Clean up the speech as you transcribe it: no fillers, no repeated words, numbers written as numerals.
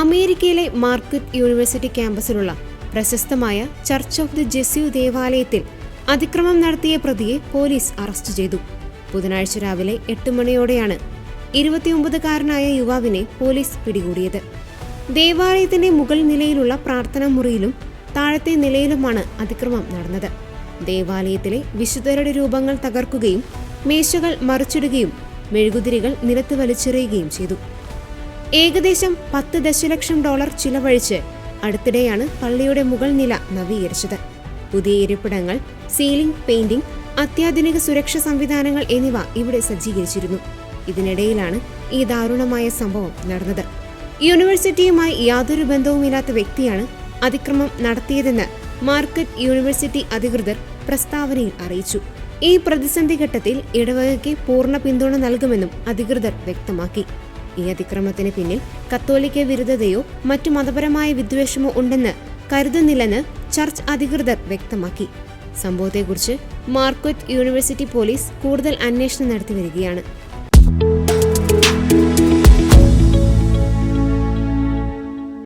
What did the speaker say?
അമേരിക്കയിലെ മാർക്വറ്റ് യൂണിവേഴ്സിറ്റി ക്യാമ്പസിലുള്ള പ്രശസ്തമായ church of the ജെസ്യു ദേവാലയത്തിൽ അതിക്രമം നടത്തിയ പ്രതിയെ പോലീസ് അറസ്റ്റ് ചെയ്തു. ബുധനാഴ്ച രാവിലെ 8 മണിയോടെയാണ് 29-കാരനായ യുവാവിനെ പോലീസ് പിടികൂടിയത്. ദേവാലയത്തിന്റെ മുകൾ നിലയിലുള്ള പ്രാർത്ഥനാ മുറിയിലും താഴത്തെ നിലയിലുമാണ് അതിക്രമം നടന്നത്. ദേവാലയത്തിലെ വിശുദ്ധരുടെ രൂപങ്ങൾ തകർക്കുകയും മേശകൾ മറിച്ചിടുകയും മെഴുകുതിരികൾ നിലത്ത് വലിച്ചെറിയുകയും ചെയ്തു. ഏകദേശം $10 ദശലക്ഷം ചിലവഴിച്ച് അടുത്തിടെയാണ് പള്ളിയുടെ മുകൾ നില നവീകരിച്ചത്. പുതിയ ഇരിപ്പിടങ്ങൾ, സീലിംഗ് പെയിന്റിംഗ്, അത്യാധുനിക സുരക്ഷാ സംവിധാനങ്ങൾ എന്നിവ ഇവിടെ സജ്ജീകരിച്ചിരുന്നു. ഇതിനിടയിലാണ് ഈ ദാരുണമായ സംഭവം നടന്നത്. യൂണിവേഴ്സിറ്റിയുമായി യാതൊരു ബന്ധവുമില്ലാത്ത വ്യക്തിയാണ് അതിക്രമം നടത്തിയതെന്ന് മാർക്വറ്റ് യൂണിവേഴ്സിറ്റി അധികൃതർ പ്രസ്താവനയിൽ അറിയിച്ചു. ഈ പ്രതിസന്ധി ഘട്ടത്തിൽ ഇടവകയ്ക്ക് പൂർണ്ണ പിന്തുണ നൽകുമെന്നും അധികൃതർ വ്യക്തമാക്കി. ഈ അതിക്രമത്തിന് പിന്നിൽ കത്തോലിക്ക വിരുദ്ധതയോ മറ്റു മതപരമായ വിദ്വേഷമോ ഉണ്ടെന്ന് കരുതുന്നില്ലെന്ന് ചർച്ച് അധികൃതർ വ്യക്തമാക്കി. സംഭവത്തെക്കുറിച്ച് മാർക്വറ്റ് യൂണിവേഴ്സിറ്റി പോലീസ് കൂടുതൽ അന്വേഷണം നടത്തി വരികയാണ്.